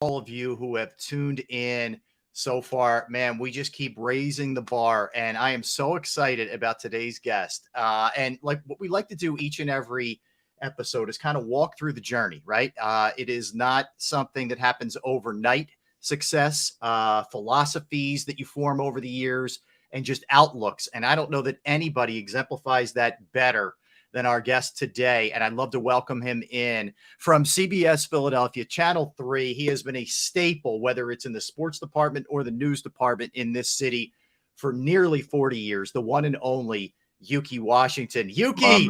all of you who have tuned in so far. Man, we just keep raising the bar, and I am so excited about today's guest. And like what we like to do each and every episode is kind of walk through the journey, right? It is not something that happens overnight. Success, philosophies that you form over the years, and just outlooks. And I don't know that anybody exemplifies that better than our guest today. And I'd love to welcome him in from CBS Philadelphia, Channel 3. He has been a staple, whether it's in the sports department or the news department in this city for nearly 40 years, the one and only Ukee Washington. Ukee,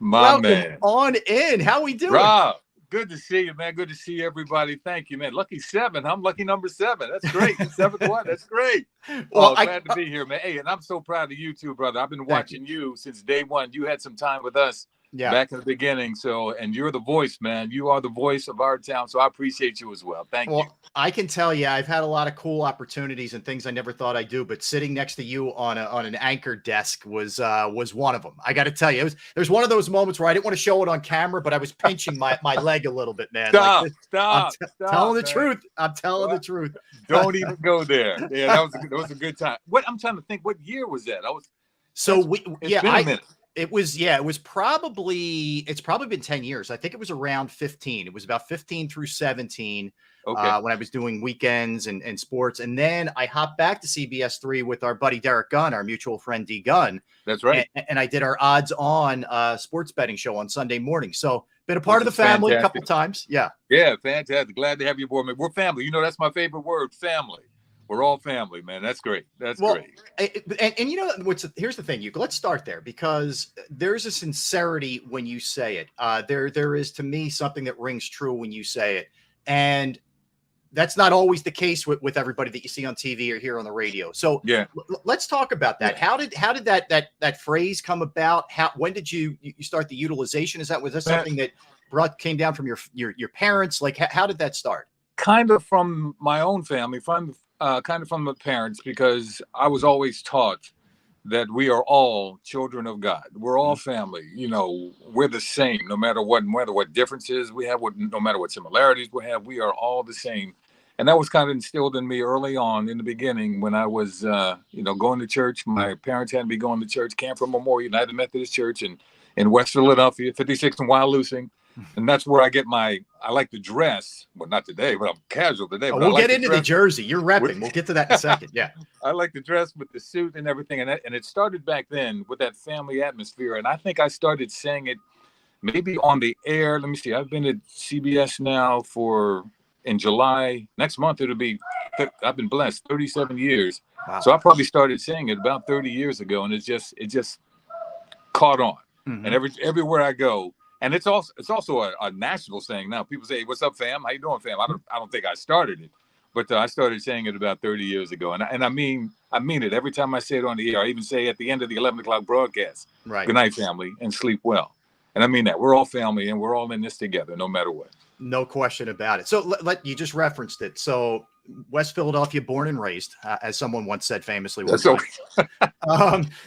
welcome on in. How we doing? Rob, good to see you, man. Good to see everybody. Thank you, man. Lucky 7. I'm lucky number 7. That's great. 7th one. That's great. Well, glad to be here, man. Hey, and I'm so proud of you too, brother. I've been watching you since day one. You had some time with us back in the beginning. So, and you're the voice, man. You are the voice of our town. So I appreciate you as well. Thank you. I can tell you, I've had a lot of cool opportunities and things I never thought I'd do, but sitting next to you on an anchor desk was one of them. I got to tell you, there's one of those moments where I didn't want to show it on camera, but I was pinching my leg a little bit, man. Stop, I'm telling the truth. I'm telling the truth. Don't even go there. Yeah, that was a good time. I'm trying to think, what year was that? It's probably been 10 years. I think it was around 15. It was about 15 through 17 when I was doing weekends and sports. And then I hopped back to CBS 3 with our buddy Derek Gunn, our mutual friend D Gunn. That's right. And I did our odds on sports betting show on Sunday morning. So been a part of the family a couple times. Yeah. Yeah, fantastic. Glad to have you aboard, man. We're family. You know, that's my favorite word, family. We're all family, man. That's great. That's great. And you know, here's the thing, let's start there, because there's a sincerity when you say it. There is, to me, something that rings true when you say it. And that's not always the case with everybody that you see on TV or hear on the radio. So let's talk about that. How did that phrase come about? When did you start the utilization? Was that something that came down from your parents? Like, how did that start? Kind of from my own family, kind of from the parents, because I was always taught that we are all children of God. We're all family. You know, we're the same, no matter what differences we have, no matter what similarities we have, we are all the same. And that was kind of instilled in me early on in the beginning when I was, going to church. My parents had me going to church, came from Memorial United Methodist Church in West Philadelphia, 56 and Wyalusing. And that's where I like to dress. Well, not today, but I'm casual today. We'll get into the jersey. You're repping. We'll get to that in a second. Yeah. I like to dress with the suit and everything. And it started back then with that family atmosphere. And I think I started saying it maybe on the air. Let me see. I've been at CBS now in July. Next month, I've been blessed, 37 years. Wow. So I probably started saying it about 30 years ago. And it just caught on. Mm-hmm. And everywhere I go. And it's also a national saying now. People say, "What's up, fam? How you doing, fam?" I don't think I started it, but I started saying it about 30 years ago. And I mean it every time I say it on the air. I even say at the end of the 11 o'clock broadcast, right, "Good night, family, and sleep well." And I mean that. We're all family, and we're all in this together, no matter what. No question about it. So you just referenced it. So West Philadelphia, born and raised, as someone once said famously.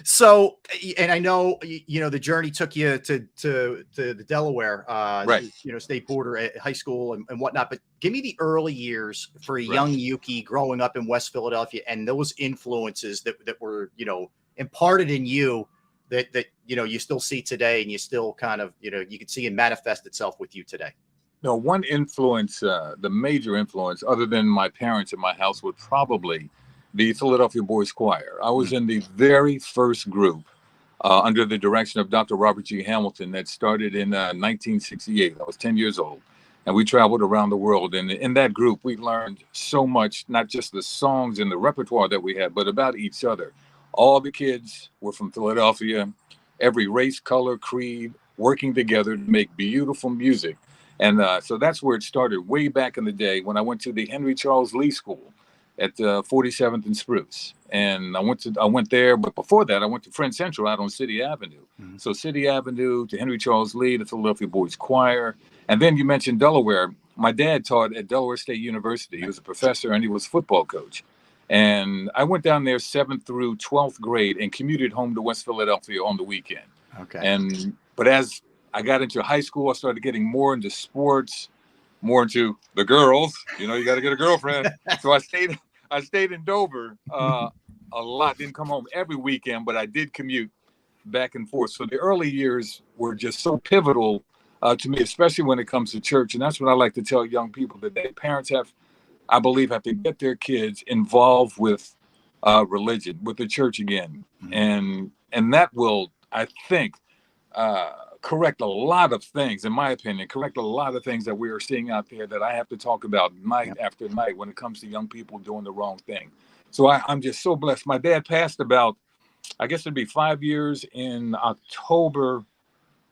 So, and I know, the journey took you to the Delaware, right, state border at high school and whatnot. But give me the early years for a young Ukee growing up in West Philadelphia and those influences that were, imparted in you that you still see today, and you still kind of, you can see it manifest itself with you today. No, one influence, the major influence, other than my parents in my house, would probably the Philadelphia Boys Choir. I was in the very first group under the direction of Dr. Robert G. Hamilton that started in 1968. I was 10 years old, and we traveled around the world. And in that group, we learned so much, not just the songs and the repertoire that we had, but about each other. All the kids were from Philadelphia, every race, color, creed, working together to make beautiful music. And so that's where it started way back in the day when I went to the Henry Charles Lee School at 47th and Spruce. And I went there, but before that, I went to Friend Central out on City Avenue. Mm-hmm. So City Avenue to Henry Charles Lee, the Philadelphia Boys Choir. And then you mentioned Delaware. My dad taught at Delaware State University. He was a professor and he was a football coach. And I went down there 7th through 12th grade and commuted home to West Philadelphia on the weekend. Okay. But as I got into high school, I started getting more into sports. more into the girls. You know, you got to get a girlfriend. So I stayed in Dover a lot. Didn't come home every weekend, but I did commute back and forth. So the early years were just so pivotal to me, especially when it comes to church. And that's what I like to tell young people today. Parents I believe, have to get their kids involved with religion, with the church again. And that will, I think, correct a lot of things, in my opinion, correct a lot of things that we are seeing out there that I have to talk about night after night when it comes to young people doing the wrong thing. So I'm just so blessed. My dad passed about, I guess it'd be 5 years in October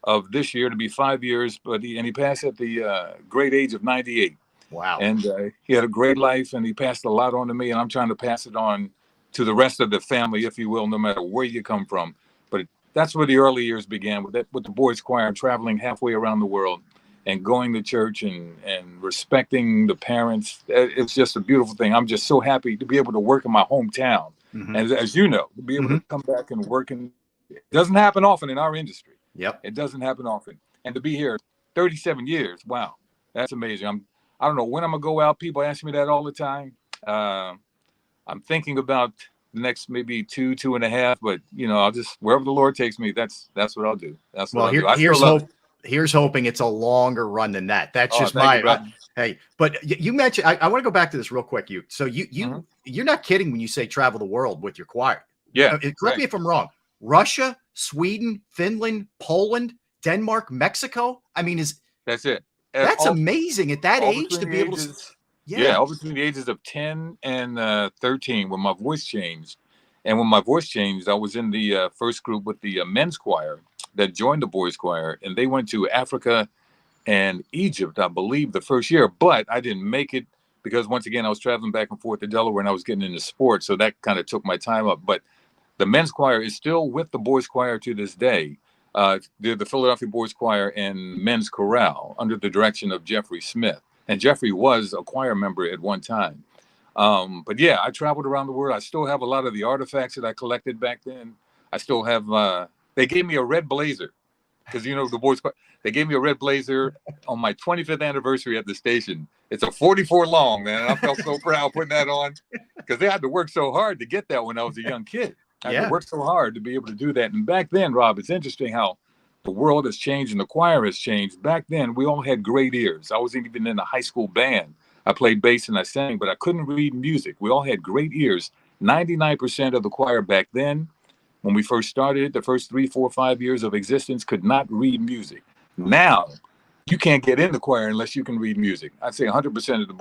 of this year, to be 5 years, but he passed at the great age of 98. Wow. And he had a great life, and he passed a lot on to me, and I'm trying to pass it on to the rest of the family, if you will, no matter where you come from. But that's where the early years began, with the boys choir, traveling halfway around the world and going to church and respecting the parents. It's just a beautiful thing. I'm just so happy to be able to work in my hometown. And as you know, to be able to come back and work it doesn't happen often in our industry. Yep. It doesn't happen often. And to be here 37 years, wow, that's amazing. I don't know when I'm gonna go out. People ask me that all the time. I'm thinking about the next maybe 2.5, but I'll just, wherever the Lord takes me, that's what I'll do. That's what I'll do. Here's hoping it's a longer run than that. That's just hey. But you mentioned, I want to go back to this real quick. So you're not kidding when you say travel the world with your choir. Yeah. Correct me if I'm wrong. Russia, Sweden, Finland, Poland, Denmark, Mexico. I mean, that's it. That's amazing at that age to be able to. All between the ages of 10 and 13, when my voice changed. And when my voice changed, I was in the first group with the men's choir that joined the boys choir. And they went to Africa and Egypt, I believe, the first year. But I didn't make it because, once again, I was traveling back and forth to Delaware and I was getting into sports. So that kind of took my time up. But the men's choir is still with the boys choir to this day. They're the Philadelphia Boys Choir and Men's Chorale under the direction of Jeffrey Smith. And Jeffrey was a choir member at one time. But yeah, I traveled around the world. I still have a lot of the artifacts that I collected back then. I still have, they gave me a red blazer because, the boys, they gave me a red blazer on my 25th anniversary at the station. It's a 44 long, man. And I felt so proud putting that on because they had to work so hard to get that when I was a young kid. I had to work so hard to be able to do that. And back then, Rob, it's interesting how the world has changed and the choir has changed. Back then, we all had great ears. I wasn't even in a high school band. I played bass and I sang, but I couldn't read music. We all had great ears. 99% of the choir back then, when we first started, the first 3, 4, 5 years of existence, could not read music. Now, you can't get in the choir unless you can read music. I'd say 100% of the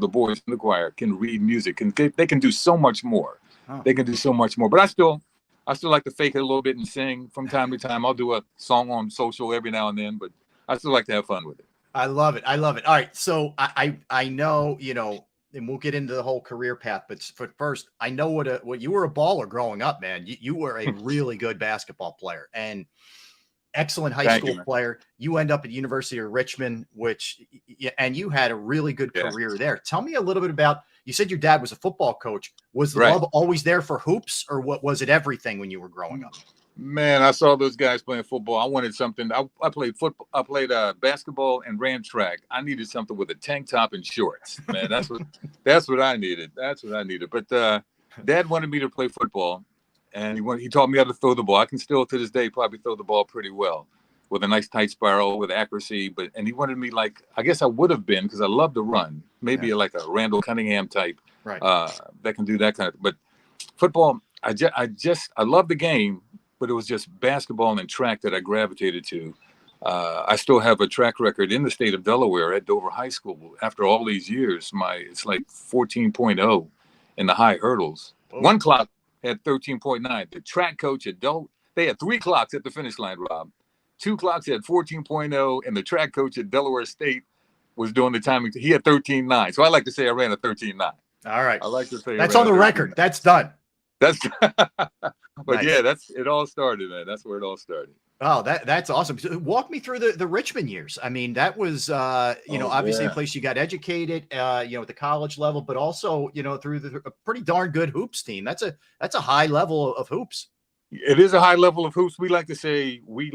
boys in the choir can read music. They can do so much more. They can do so much more. But I still like to fake it a little bit and sing from time to time. I'll do a song on social every now and then, but I still like to have fun with it. I love it. All right. So I know, and we'll get into the whole career path, but first, I know what you were a baller growing up, man. You were a really good basketball player and excellent high school player. You end up at University of Richmond, and you had a really good career there. Tell me a little bit about, you said your dad was a football coach. Was the love always there for hoops, or what was it everything when you were growing up? Man, I saw those guys playing football. I wanted something. I played football. I played basketball and ran track. I needed something with a tank top and shorts. Man, that's what I needed. That's what I needed. But Dad wanted me to play football, and he taught me how to throw the ball. I can still, to this day, probably throw the ball pretty well with a nice tight spiral with accuracy. And he wanted me, like, I guess I would have been, because I love to run. Maybe like a Randall Cunningham type, that can do that kind of. But football, I love the game. But it was just basketball and track that I gravitated to. I still have a track record in the state of Delaware at Dover High School. After all these years, it's like 14.0 in the high hurdles. Oh. One clock had 13.9. The track coach at they had 3 clocks at the finish line, Rob. 2 clocks had 14.0, and the track coach at Delaware State was doing the timing. He had 13.9. So I like to say I ran a 13.9. All right. I like to say that's on the record. That's done. That's but nice. Yeah, it all started, man. That's where it all started. Oh, that's awesome. So walk me through the Richmond years. I mean, that was obviously a place you got educated, at the college level, but also, through a pretty darn good hoops team. That's a high level of hoops. It is a high level of hoops. We like to say we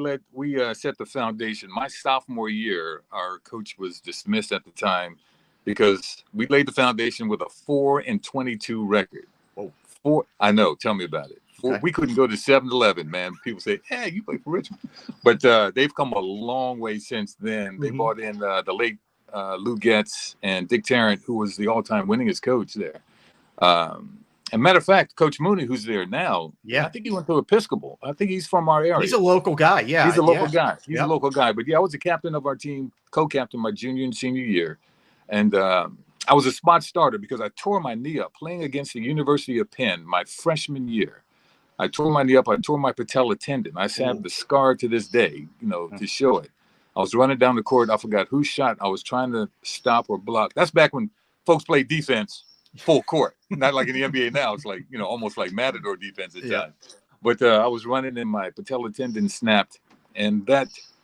set the foundation. My sophomore year, our coach was dismissed at the time because we laid the foundation with a 4-22 record. Oh, I know. Tell me about it. okay. We couldn't go to 7-Eleven, man. People say, "Hey, you play for Richmond," but they've come a long way since then. They brought in the late Lou Getz and Dick Tarrant, who was the all-time winningest coach there. And matter of fact, Coach Mooney, who's there now, yeah, I think he went to Episcopal. I think he's from our area. He's a local guy. Yeah, he's a local guy. He's a local guy. But yeah, I was the captain of our team, co-captain my junior and senior year, and I was a spot starter because I tore my knee up playing against the University of Penn my freshman year. I tore my knee up. I tore my patella tendon. I have the scar to this day, to show it. I was running down the court. I forgot whose shot I was trying to stop or block. That's back when folks played defense full court, not like in the NBA now. It's like, almost like Matador defense at times. But I was running and my patella tendon snapped. And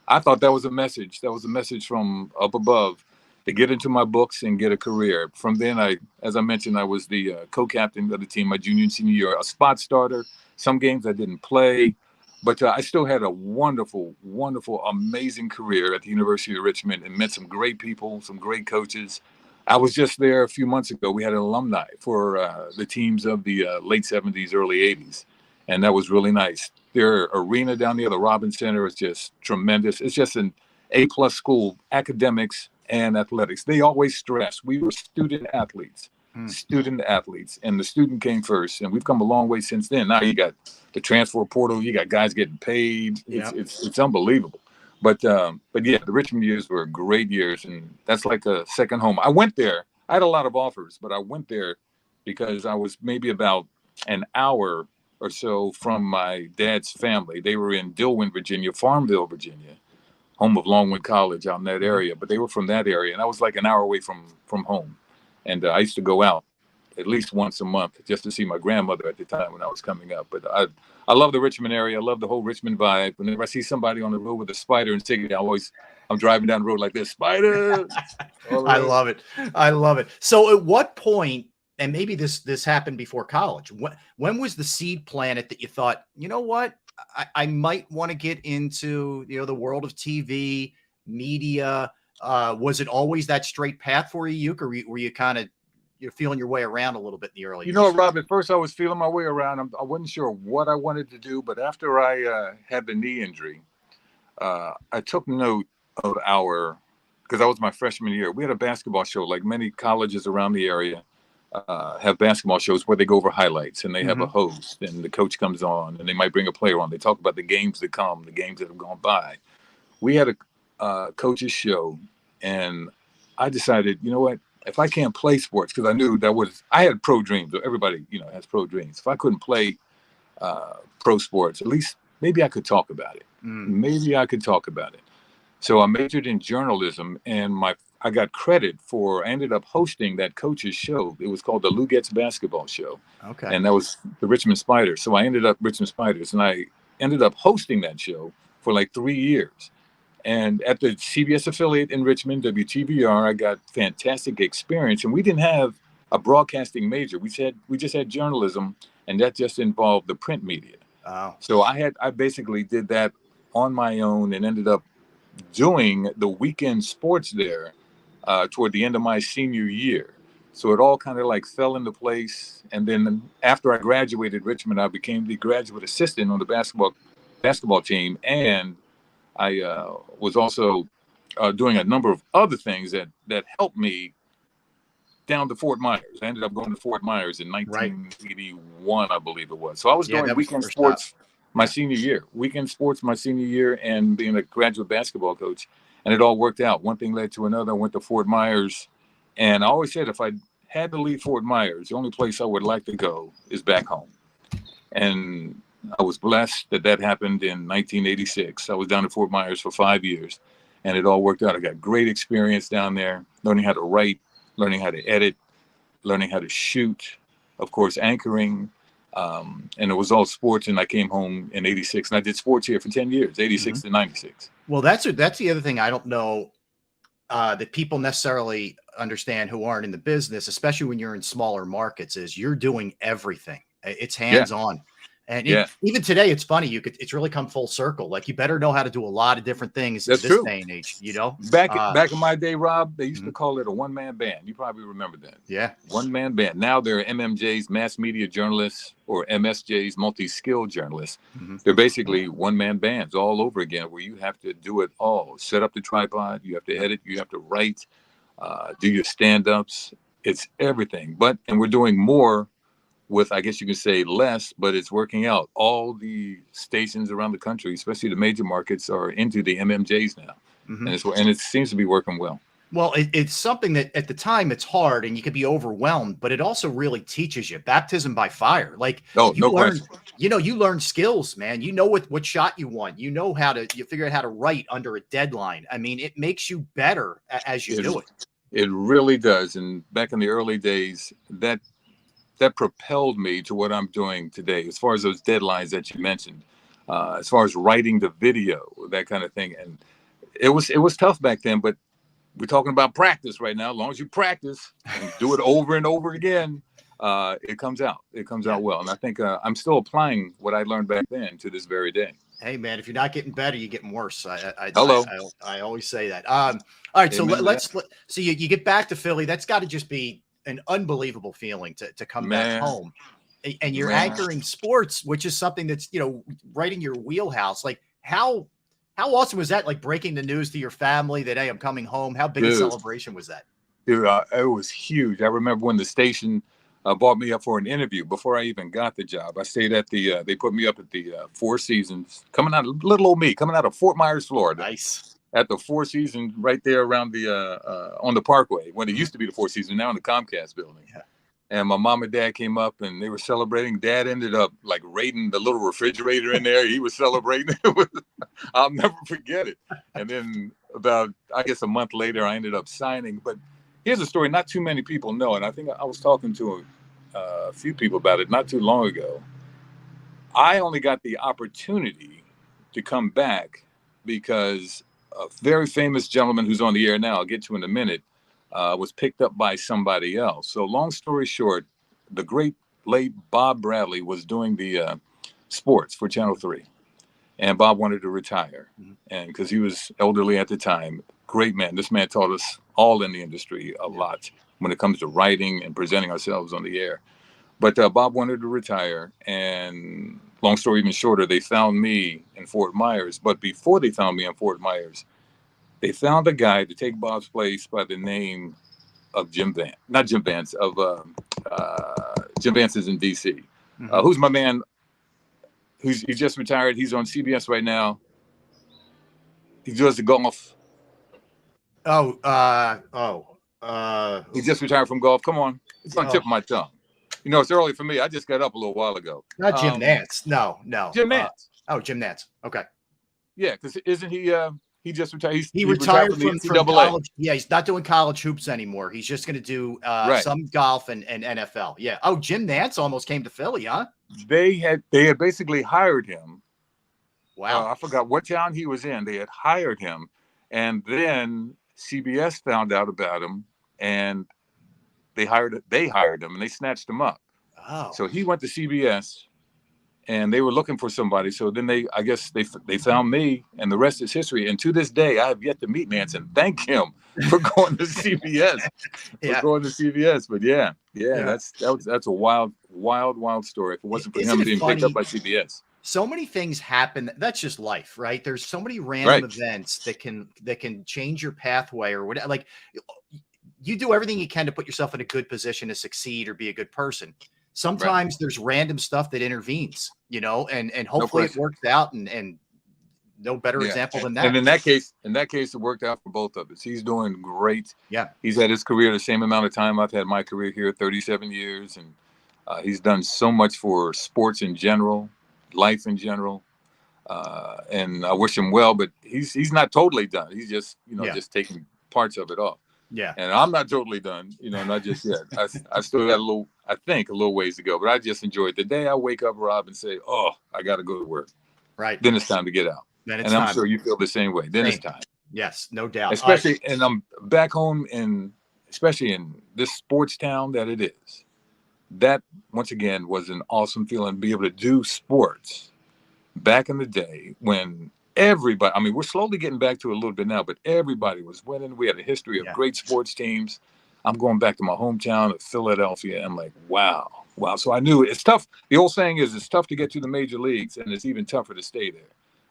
I thought that was a message. That was a message from up above to get into my books and get a career. From then, as I mentioned, I was the co-captain of the team my junior and senior year, a spot starter. Some games I didn't play, but I still had a wonderful, wonderful, amazing career at the University of Richmond and met some great people, some great coaches. I was just there a few months ago. We had an alumni for the teams of the late 70s, early 80s, and that was really nice. Their arena down there, the Robins Center, is just tremendous. It's just an A+ school, academics and athletics. They always stress we were student athletes. And the student came first, and we've come a long way since then. Now you got the transfer portal, you got guys getting paid. It's unbelievable. But yeah, the Richmond years were great years, and that's like a second home. I went there. I had a lot of offers, but I went there because I was maybe about an hour or so from my dad's family. They were in Dillwyn, Virginia, Farmville, Virginia, home of Longwood College out in that area. But they were from that area, and I was like an hour away from home. And I used to go out at least once a month just to see my grandmother at the time when I was coming up. But I love the Richmond area. I love the whole Richmond vibe. Whenever I see somebody on the road with a spider and ticket, I'm driving down the road like this, spider. I love it. I love it. So at what point, and maybe this happened before college, when was the seed planted that you thought, you know what, I might want to get into, the world of TV, media? Was it always that straight path for you, Uke, or were you kind of feeling your way around a little bit in the early years? Rob, at first I was feeling my way around. I wasn't sure what I wanted to do, but after I had the knee injury, I took note of because that was my freshman year. We had a basketball show, like many colleges around the area have basketball shows where they go over highlights and they have a host and the coach comes on and they might bring a player on. They talk about the games that come, the games that have gone by. We had a coach's show, and I decided, you know what, if I can't play sports, because I knew I had pro dreams. Everybody, has pro dreams. If I couldn't play pro sports, at least maybe I could talk about it. Maybe I could talk about it. So I majored in journalism, and I got credit I ended up hosting that coach's show. It was called the Lou Getz Basketball Show. Okay. And that was the Richmond Spiders. So I ended up Richmond Spiders, and I ended up hosting that show for like 3 years. And at the CBS affiliate in Richmond, WTVR, I got fantastic experience. And we didn't have a broadcasting major. We just had journalism, and that just involved the print media. Oh. So I basically did that on my own and ended up doing the weekend sports there toward the end of my senior year. So it all kind of like fell into place. And then after I graduated Richmond, I became the graduate assistant on the basketball team, and I was also doing a number of other things that helped me down to Fort Myers. I ended up going to Fort Myers in 1981, I believe it was. So I was doing weekend sports my senior year, and being a graduate basketball coach, and it all worked out. One thing led to another. I went to Fort Myers, and I always said if I had to leave Fort Myers, the only place I would like to go is back home. And I was blessed that happened in 1986. I was down in Fort Myers for 5 years, and it all worked out. I got great experience down there, learning how to write, learning how to edit, learning how to shoot, of course, anchoring, and it was all sports. And I came home in 86, and I did sports here for 10 years, 86 to 96. Well, that's the other thing I don't know that people necessarily understand who aren't in the business, especially when you're in smaller markets, is you're doing everything. It's hands-on. And Yeah, even today, it's funny. It's really come full circle. Like you better know how to do a lot of different things that's this true. day and age, you know? Back in my day, Rob, they used to Mhm. call it a one-man band. You probably remember that. Yeah. One-man band. Now they're MMJs, mass media journalists, or MSJs, multi-skilled journalists. Mhm. They're basically one-man bands all over again, where you have to do it all. Set up the tripod, you have to edit, you have to write, do your stand-ups. It's everything. And we're doing more with, I guess you could say, less, but it's working out. All the stations around the country, especially the major markets, are into the MMJs now, Mhm. and it seems to be working well. Well, it's something that at the time it's hard and you could be overwhelmed, but it also really teaches you baptism by fire. Like Oh, you no learn, question. you learn skills, man. You know what shot you want. You figure out how to write under a deadline. I mean, it makes you better as you It do it. it really does. And back in the early days, that propelled me to what I'm doing today. As far as those deadlines that you mentioned, as far as writing the video, that kind of thing, and it was tough back then, but we're talking about practice right now. As long as you practice and do it over and over again, it comes out. It comes Yeah. out well. And I think I'm still applying what I learned back then to this very day. Hey, man, if you're not getting better, you're getting worse. Hello. I always say that. All right, so Amen to that. so you get back to Philly. That's got to just be an unbelievable feeling to come back Man, home, and you're man. anchoring sports, which is something that's right in your wheelhouse. Like how awesome was that? Like breaking the news to your family that hey, I'm coming home. How big a Dude. celebration was that? Dude, it was huge. I remember when the station brought me up for an interview before I even got the job. I stayed at they put me up at the Four Seasons, little old me, coming out of Fort Myers, Florida, Nice. at the Four Seasons right there around on the Parkway, when it used to be the Four Seasons, now in the Comcast building. Yeah. And my mom and dad came up and they were celebrating. Dad ended up like raiding the little refrigerator in there. He was celebrating. I'll never forget it. And then about, I guess, a month later, I ended up signing. But here's a story not too many people know. And I think I was talking to a few people about it not too long ago. I only got the opportunity to come back because a very famous gentleman who's on the air now, I'll get to in a minute, was picked up by somebody else. So long story short, the great late Bob Bradley was doing the sports for Channel 3. And Bob wanted to retire. And because he was elderly at the time, great man. This man taught us all in the industry a lot when it comes to writing and presenting ourselves on the air. But Bob wanted to retire. And long story even shorter, they found me in Fort Myers. But before they found me in Fort Myers, they found a guy to take Bob's place by the name of Jim Vance. Not Jim Vance, of Jim Vance is in D.C. Who's my man? He just retired. He's on CBS right now. He does the golf. He He just retired from golf. Come on. It's on the tip of my tongue. You know, it's early for me. I just got up a little while ago. Not Jim Nantz. No. Jim Nantz. Jim Nantz. Okay. Yeah, because isn't he just retired? He retired from the from NCAA. college. Yeah, he's not doing college hoops anymore. He's just going to do some golf and NFL. Yeah. Oh, Jim Nantz almost came to Philly, huh? They had basically hired him. Wow. I forgot what town he was in. They had hired him, and then CBS found out about him, and they hired him, and they snatched him up. Oh. So he went to CBS, and they were looking for somebody. So then they found me, and the rest is history. And to this day, I have yet to meet Nance and thank him for going to CBS. But that's a wild story. If it wasn't for him being picked up by CBS. So many things happen. That's just life, right? There's so many random events that can change your pathway or whatever. Like you do everything you can to put yourself in a good position to succeed or be a good person. Sometimes there's random stuff that intervenes, and hopefully it works out and no better example than that. And in that case, it worked out for both of us. He's doing great. Yeah. He's had his career the same amount of time I've had my career here, 37 years. And he's done so much for sports in general, life in general. And I wish him well, but he's not totally done. He's just, just taking parts of it off. Yeah. And I'm not totally done, not just yet. I still got a little ways to go, but I just enjoy it. The day I wake up, Rob, and say, oh, I got to go to work. Right. Then it's time to get out. I'm sure you feel the same way. Then it's time. Yes, no doubt. Especially, and I'm back home especially in this sports town that it is. that once again was an awesome feeling to be able to do sports back in the day when everybody, I mean, we're slowly getting back to it a little bit now, but everybody was winning. We had a history of great sports teams. I'm going back to my hometown of Philadelphia. I'm like, wow. So I knew it's tough. The old saying is it's tough to get to the major leagues, and it's even tougher to stay there.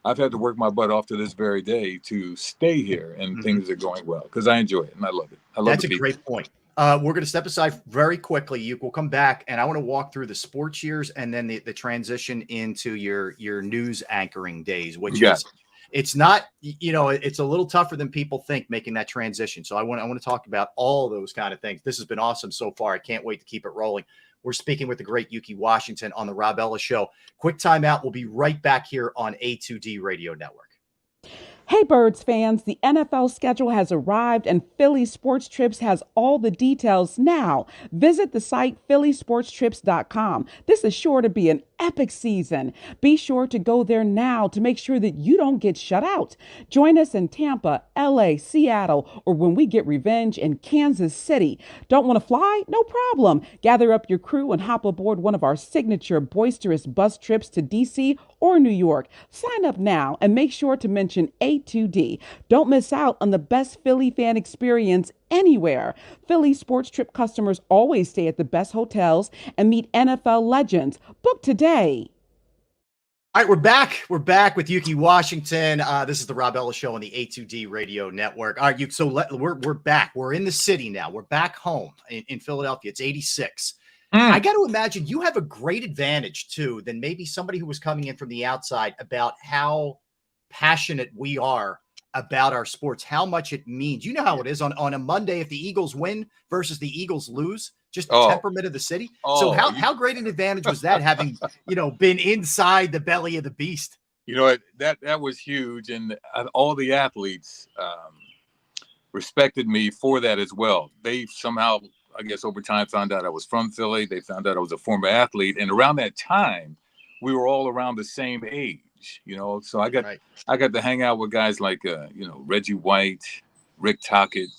I've had to work my butt off to this very day to stay here, and things are going well because I enjoy it and I love it. That's a great point. We're going to step aside very quickly. We'll come back, and I want to walk through the sports years and then the transition into your news anchoring days, which is it's not, it's a little tougher than people think making that transition. So I want to talk about all those kind of things. This has been awesome so far. I can't wait to keep it rolling. We're speaking with the great Ukee Washington on the Rob Ellis Show. Quick timeout. We'll be right back here on A2D Radio Network. Hey, Birds fans, the NFL schedule has arrived and Philly Sports Trips has all the details now. Visit the site phillysportstrips.com. This is sure to be an epic season. Be sure to go there now to make sure that you don't get shut out. Join us in Tampa, LA, Seattle, or when we get revenge in Kansas City. Don't want to fly? No problem. Gather up your crew and hop aboard one of our signature boisterous bus trips to DC or New York. Sign up now and make sure to mention A2D. Don't miss out on the best Philly fan experience anywhere. Philly Sports Trip customers always stay at the best hotels and meet NFL legends. Book today. All right, we're back. We're back with Ukee Washington. This is the Rob Ellis Show on the A2D Radio Network. All right, we're back. We're in the city now. We're back home in Philadelphia. It's 86. I got to imagine you have a great advantage, too, than maybe somebody who was coming in from the outside about how passionate we are about our sports, how much it means. You know how it is on a Monday if the Eagles win versus the Eagles lose, just the temperament of the city. So how great an advantage was that having, been inside the belly of the beast? That was huge. And all the athletes respected me for that as well. They somehow, I guess, over time found out I was from Philly. They found out I was a former athlete. And around that time, we were all around the same age, so I got to hang out with guys like, Reggie White, Rick Tocchet,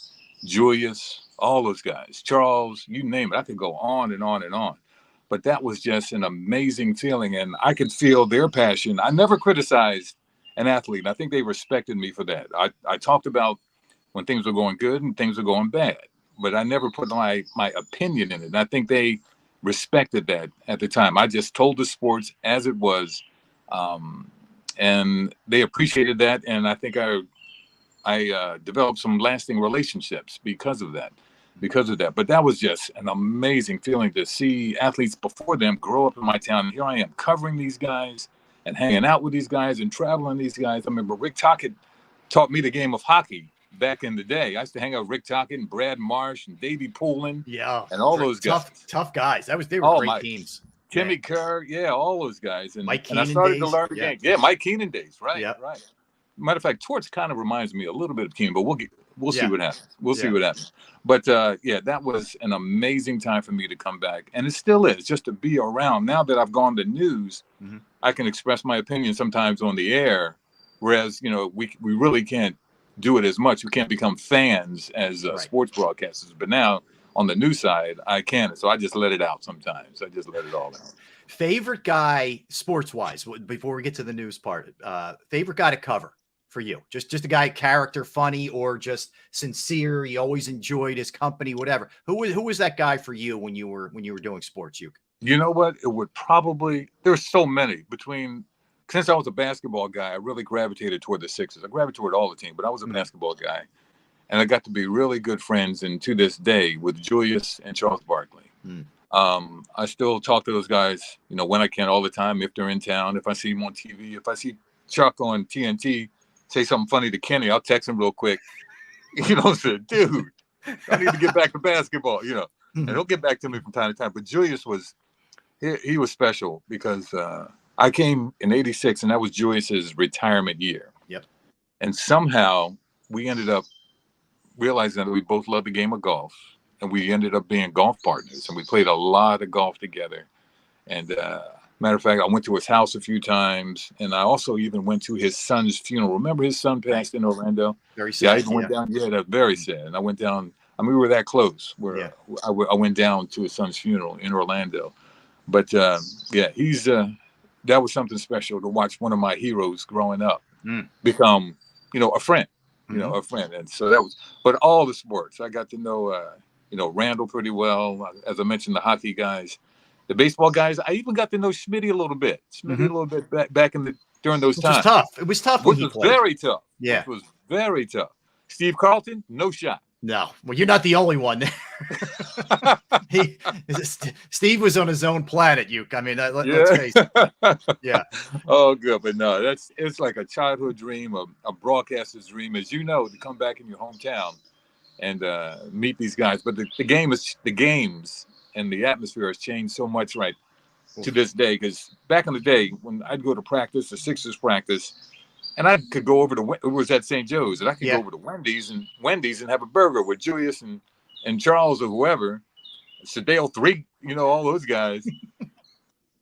Julius, all those guys, Charles, you name it. I could go on and on and on. But that was just an amazing feeling. And I could feel their passion. I never criticized an athlete. And I think they respected me for that. I talked about when things were going good and things were going bad, but I never put my opinion in it. And I think they respected that at the time. I just told the sports as it was. And they appreciated that. And I think I developed some lasting relationships because of that. But that was just an amazing feeling to see athletes before them grow up in my town. And here I am covering these guys and hanging out with these guys and traveling these guys. I remember Rick Tocchet taught me the game of hockey back in the day. I used to hang out with Rick Tocchet and Brad Marsh and Davey Poulin. And all those guys. Tough guys. They were great teams. Timmy Kerr, all those guys. And Mike Keenan I started days. to learn the game. Yeah, Mike Keenan days. Right. Matter of fact, Torts kind of reminds me a little bit of Keenan, but we'll see what happens. We'll see what happens. But that was an amazing time for me to come back. And it still is, just to be around. Now that I've gone to news, I can express my opinion sometimes on the air, whereas, we really can't do it as much. We can't become fans as sports broadcasters. But now on the news side, I can. So I just let it out sometimes. I just let it all out. Favorite guy, sports-wise, before we get to the news part, favorite guy to cover for you? Just a guy, character, funny, or just sincere? He always enjoyed his company, whatever. Who was that guy for you when you were doing sports, Uke? You know what? It would probably, there's so many since I was a basketball guy, I really gravitated toward the Sixers. I gravitated toward all the team, but I was a basketball guy. And I got to be really good friends, and to this day, with Julius and Charles Barkley. I still talk to those guys, when I can, all the time, if they're in town, if I see them on TV, if I see Chuck on TNT say something funny to Kenny, I'll text him real quick, say, dude, I need to get back to basketball, and he'll get back to me from time to time. But Julius he was special because I came in 86, and that was Julius's retirement year. And somehow we ended up realizing that we both loved the game of golf, and we ended up being golf partners, and we played a lot of golf together. And matter of fact, I went to his house a few times, and I also even went to his son's funeral. Remember his son passed in Orlando? Very sad. I even went down. Yeah, that's very sad. And I went down I mean, we were that close where Yeah. I went down to his son's funeral in Orlando. But yeah, he's that was something special to watch one of my heroes growing up become, a friend, a friend. And so that was, but all the sports, I got to know, Randall pretty well. As I mentioned, the hockey guys, the baseball guys. I even got to know Schmitty a little bit. Back during those Which times. was tough. It was tough when Which he was played. very tough. Yeah. Which was very tough. Steve Carlton, no shot. No, well, you're not the only one. Steve was on his own planet. I mean, let's face it. Yeah. Oh, good, but no, it's like a childhood dream, a broadcaster's dream, as you know, to come back in your hometown and meet these guys. But the games and the atmosphere has changed so much right to this day. Because back in the day, when I'd go to practice, the Sixers practice. And I could go over to, it was at St. Joe's, and I could go over to Wendy's and have a burger with Julius and Charles or whoever, Sadale 3, all those guys.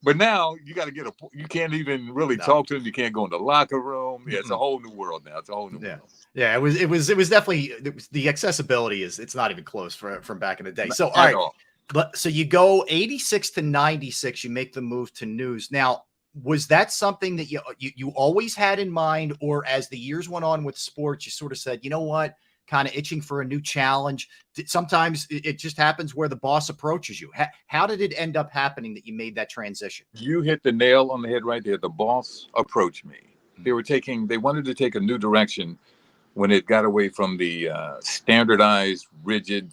But now you got to you can't even really talk to them. You can't go in the locker room. Yeah, it's a whole new world now. It's a whole new world. Yeah, it was definitely, the accessibility it's not even close from back in the day. So, all right. But so you go 86 to 96, you make the move to news. Now, was that something that you always had in mind, or as the years went on with sports, you sort of said, you know what, kind of itching for a new challenge? Sometimes it just happens where the boss approaches you. How did it end up happening that you made that transition? You hit the nail on the head right there. The boss approached me. They wanted to take a new direction when it got away from the standardized, rigid,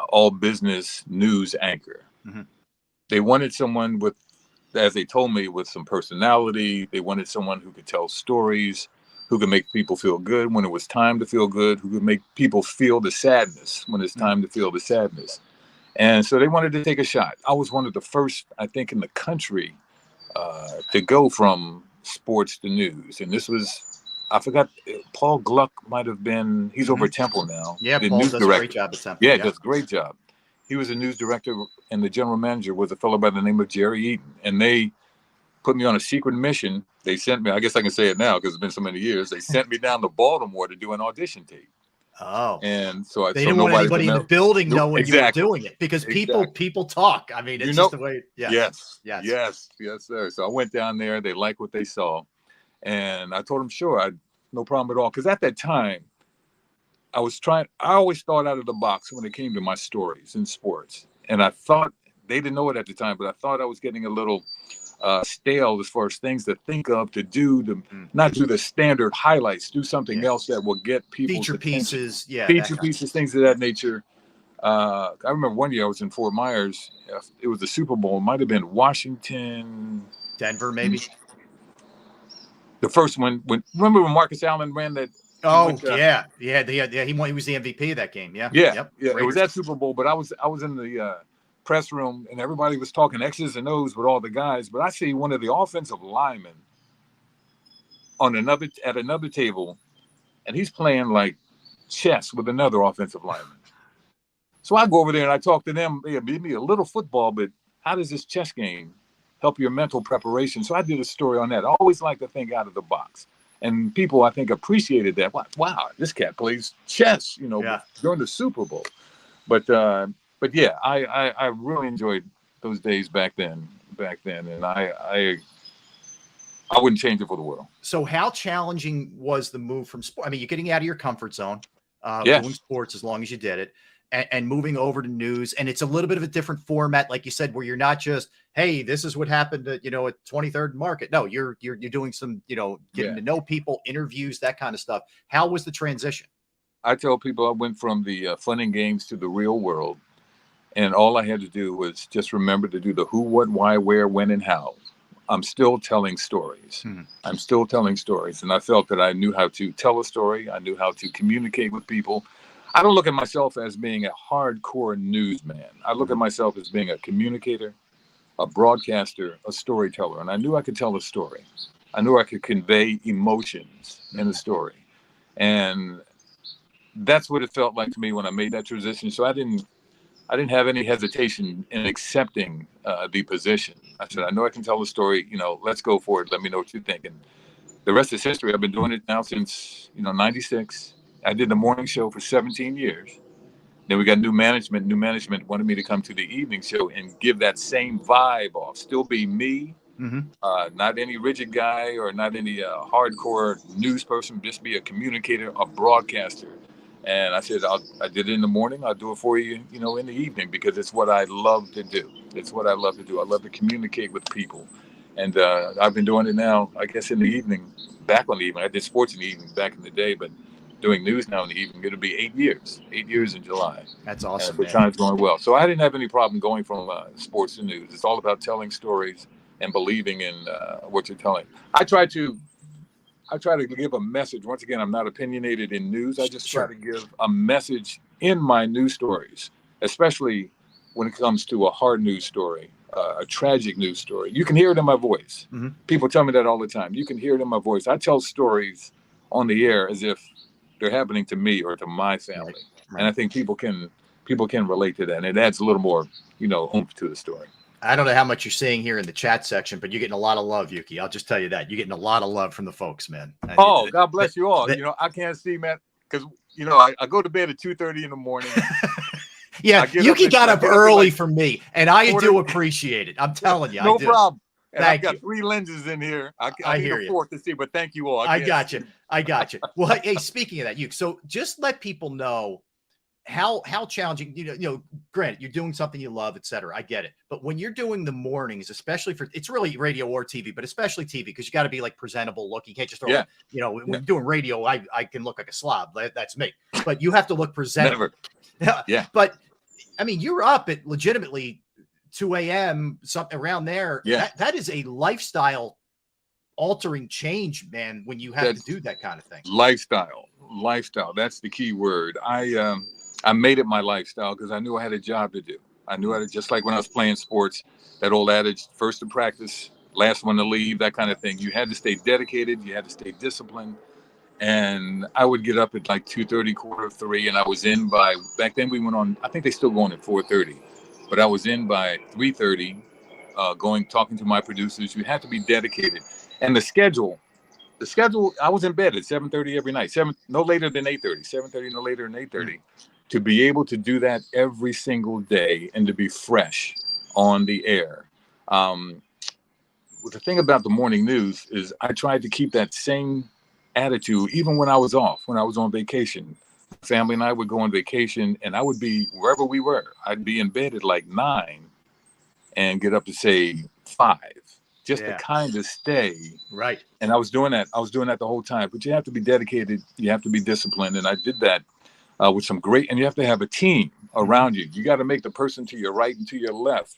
all business news anchor. They wanted someone with, as they told me, with some personality. They wanted someone who could tell stories, who could make people feel good when it was time to feel good, who could make people feel the sadness when it's time to feel the sadness. And so they wanted to take a shot. I was one of the first, I think, in the country to go from sports to news. And this was, I forgot, Paul Gluck might have been, he's over at Temple now. Yeah, the Paul news does director. a great job at Temple. Yeah, does a great job. He was a news director, and the general manager was a fellow by the name of Jerry Eaton. And they put me on a secret mission. They sent me, I guess I can say it now because it's been so many years. They sent me down to Baltimore to do an audition tape. Oh, and so they didn't want anybody in the building knowing you were doing it, because people talk. I mean, it's just the way. Yes, sir. So I went down there. They liked what they saw, and I told them, sure, no problem at all. Because at that time, I always thought out of the box when it came to my stories in sports. And I thought, they didn't know it at the time, but I thought I was getting a little stale as far as things to think of, to do, not do the standard highlights, do something else that will get people feature pieces, things of that nature. I remember one year I was in Fort Myers. It was the Super Bowl. It might have been Washington, Denver, maybe. The first one, remember when Marcus Allen ran that? He was the MVP of that game. Yeah. It was that Super Bowl, but I was in the press room and everybody was talking X's and O's with all the guys. But I see one of the offensive linemen at another table, and he's playing like chess with another offensive lineman. So I go over there and I talk to them. They give me a little football, but how does this chess game help your mental preparation? So I did a story on that. I always like to think out of the box. And people, I think, appreciated that. Wow, this cat plays chess, during the Super Bowl. But yeah, I really enjoyed those days back then, and I wouldn't change it for the world. So how challenging was the move from sport? I mean, you're getting out of your comfort zone, doing sports as long as you did it, and moving over to news. And it's a little bit of a different format, like you said, where you're not just, hey, this is what happened at 23rd Market. No, you're doing some, getting to know people, interviews, that kind of stuff. How was the transition? I tell people I went from the fun and games to the real world. And all I had to do was just remember to do the who, what, why, where, when, and how. I'm still telling stories. I'm still telling stories. And I felt that I knew how to tell a story. I knew how to communicate with people. I don't look at myself as being a hardcore newsman. I look at myself as being a communicator, a broadcaster, a storyteller. And I knew I could tell a story. I knew I could convey emotions in a story. And that's what it felt like to me when I made that transition. So I didn't have any hesitation in accepting the position. I said, I know I can tell a story, let's go for it. Let me know what you think. And the rest is history. I've been doing it now since, 96. I did the morning show for 17 years. Then we got new management. New management wanted me to come to the evening show and give that same vibe off. Still be me, not any rigid guy or not any hardcore news person. Just be a communicator, a broadcaster. And I said, I did it in the morning. I'll do it for you, you know, in the evening, because it's what I love to do. It's what I love to do. I love to communicate with people. And I've been doing it now, I guess, in the evening, back on the evening. I did sports in the evening back in the day, but doing news now in the evening, it'll be 8 years. 8 years in July. That's awesome, and the time's going well. So I didn't have any problem going from sports to news. It's all about telling stories and believing in what you're telling. I try to give a message. Once again, I'm not opinionated in news. I just try to give a message in my news stories, especially when it comes to a hard news story, a tragic news story. You can hear it in my voice. People tell me that all the time. You can hear it in my voice. I tell stories on the air as if they're happening to me or to my family. Right. And I think people can relate to that. And it adds a little more, you know, oomph to the story. I don't know how much you're seeing here in the chat section, but you're getting a lot of love, Ukee. I'll just tell you that. You're getting a lot of love from the folks, man. Oh, God bless you all. You know, I can't see, man, because, you know, I go to bed at 2:30 in the morning. Yeah, Ukee got up early for me, and I do appreciate it. I'm telling you. No problem. And I've got 3 lenses in here. I hear need a 4th to see, but thank you all. I got you. Well, hey, speaking of that, Ukee, so just let people know how challenging, you know, granted, you're doing something you love, et cetera. I get it. But when you're doing the mornings, especially it's really radio or TV, but especially TV, because you got to be like presentable look. You can't just throw, you know, when you're doing radio, I can look like a slob. That's me. But you have to look presentable. Yeah. But I mean, you're up at legitimately 2 a.m., something around there. Yeah. That is a lifestyle altering change, man, when you have to do that kind of thing. Lifestyle. That's the key word. I made it my lifestyle because I knew I had a job to do. I knew I had, just like when I was playing sports, that old adage, first to practice, last one to leave, that kind of thing. You had to stay dedicated. You had to stay disciplined. And I would get up at like 2:30, 2:45, and I was in by, back then we went on, I think they still go on at 4:30, but I was in by 3:30, talking to my producers. You had to be dedicated. And the schedule, I was in bed at 7:30 every night, no later than 8:30, 7:30, no later than 8:30, to be able to do that every single day and to be fresh on the air. The thing about the morning news is I tried to keep that same attitude even when I was off, when I was on vacation. Family and I would go on vacation, and I would be wherever we were. I'd be in bed at like 9 and get up to say 5, just to kind of stay. Right. And I was doing that the whole time. But you have to be dedicated. You have to be disciplined. And I did that with some great, and you have to have a team around you. You got to make the person to your right and to your left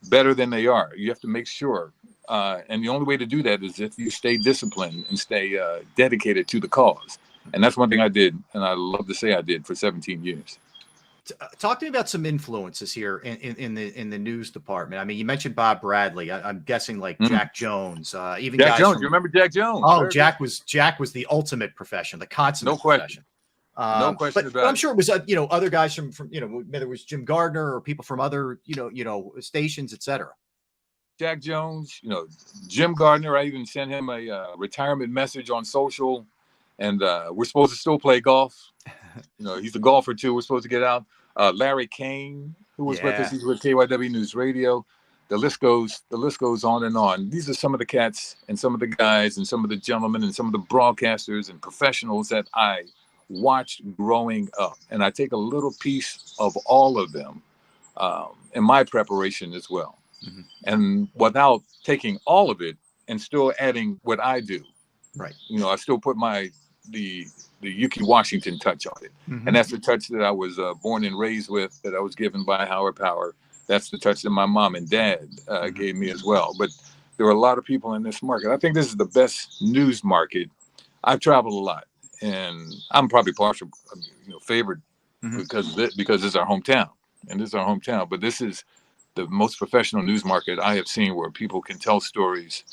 better than they are. You have to make sure. And the only way to do that is if you stay disciplined and stay dedicated to the cause. And that's one thing I did, and I love to say I did, for 17 years. Talk to me about some influences here in the news department. I mean, you mentioned Bob Bradley. I'm guessing like Jack Jones, even Jack guys Jones. You remember Jack Jones? Oh, Jack was the ultimate profession, the consummate profession. No question about it. But I'm sure it was other guys from whether it was Jim Gardner or people from other stations, etc. Jack Jones, Jim Gardner. I even sent him a retirement message on social. And we're supposed to still play golf. He's a golfer too. We're supposed to get out. Larry Kane, who was with us, he's with KYW News Radio. The list goes on and on. These are some of the cats and some of the guys and some of the gentlemen and some of the broadcasters and professionals that I watched growing up. And I take a little piece of all of them in my preparation as well. Mm-hmm. And without taking all of it and still adding what I do. Right. I still put the Ukee Washington touch on it. Mm-hmm. And that's the touch that I was born and raised with, that I was given by Howard Power. That's the touch that my mom and dad gave me as well. But there are a lot of people in this market. I think this is the best news market. I've traveled a lot, and I'm probably partial, favored because it's our hometown, and this is our hometown. But this is the most professional news market I have seen, where people can tell stories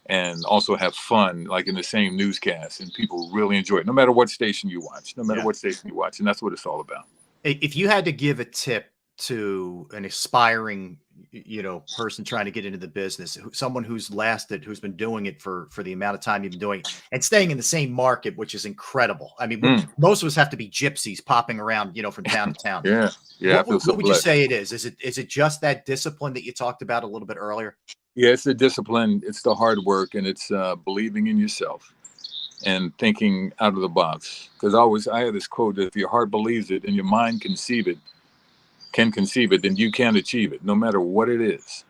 and also have fun, like in the same newscast, and people really enjoy it, no matter what station you watch, and that's what it's all about. If you had to give a tip to an aspiring, person trying to get into the business, someone who's lasted, who's been doing it for the amount of time you've been doing it and staying in the same market, which is incredible. I mean, most of us have to be gypsies popping around, from town to town. Yeah. Yeah. What would you say it is? Is it just that discipline that you talked about a little bit earlier? Yeah, it's the discipline. It's the hard work, and it's believing in yourself and thinking out of the box. Because I have this quote that if your heart believes it and your mind can conceive it, then you can achieve it, no matter what it is.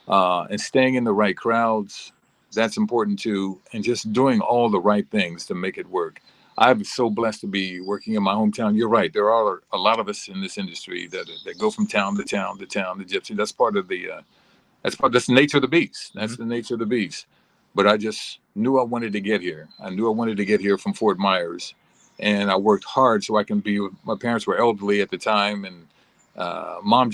And staying in the right crowds, that's important too. And just doing all the right things to make it work. I'm so blessed to be working in my hometown. You're right. There are a lot of us in this industry that go from town to town to town to gypsy. That's part of that's the nature of the beast. That's the nature of the beast. But I just knew I wanted to get here. I knew I wanted to get here from Fort Myers. And I worked hard so I can be with my parents were elderly at the time. And mom,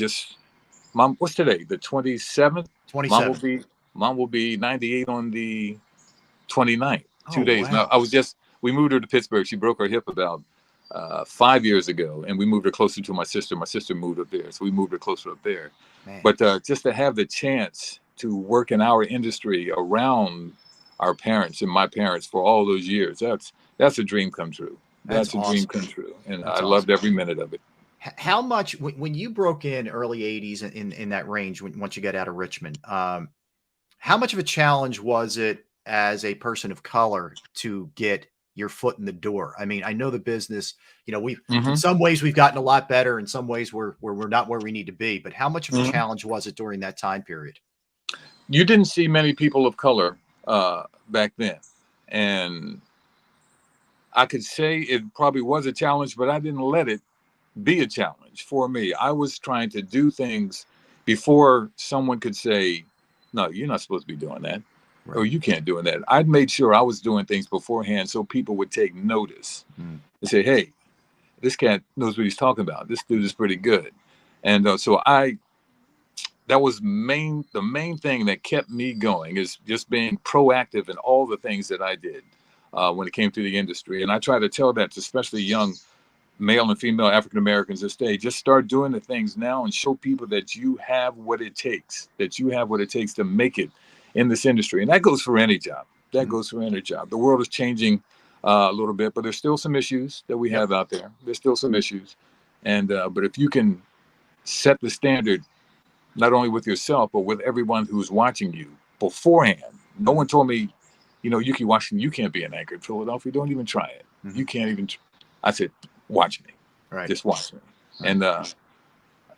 what's today? The 27th? 27th. Mom will be 98 on the 29th, 2 days. Wow. Now, we moved her to Pittsburgh. She broke her hip about 5 years ago. And we moved her closer to my sister. My sister moved up there. So we moved her closer up there. Man. But just to have the chance to work in our industry around our parents and my parents for all those years, that's a dream come true. That's a dream come true. And I loved every minute of it. How much, when you broke in early 80s in that range, once you got out of Richmond, how much of a challenge was it as a person of color to get your foot in the door? I mean, I know the business, in some ways we've gotten a lot better. In some ways we're not where we need to be, but how much of a challenge was it during that time period? You didn't see many people of color back then. And I could say it probably was a challenge, but I didn't let it be a challenge for me. I was trying to do things before someone could say, no, you're not supposed to be doing that. Right. Or you can't do that. I'd made sure I was doing things beforehand so people would take notice and say, hey, this cat knows what he's talking about. This dude is pretty good. And that was the main thing that kept me going is just being proactive in all the things that I did when it came to the industry. And I try to tell that to especially young male and female African Americans this day, just start doing the things now and show people that you have what it takes, to make it in this industry. And that goes for any job. The world is changing a little bit, but there's still some issues that we have out there. There's still some issues. And but if you can set the standard, not only with yourself, but with everyone who's watching you beforehand. No one told me, Ukee Washington, you can't be an anchor in Philadelphia. Don't even try it. You can't even. I said, watch me. Right. Just watch me. Right.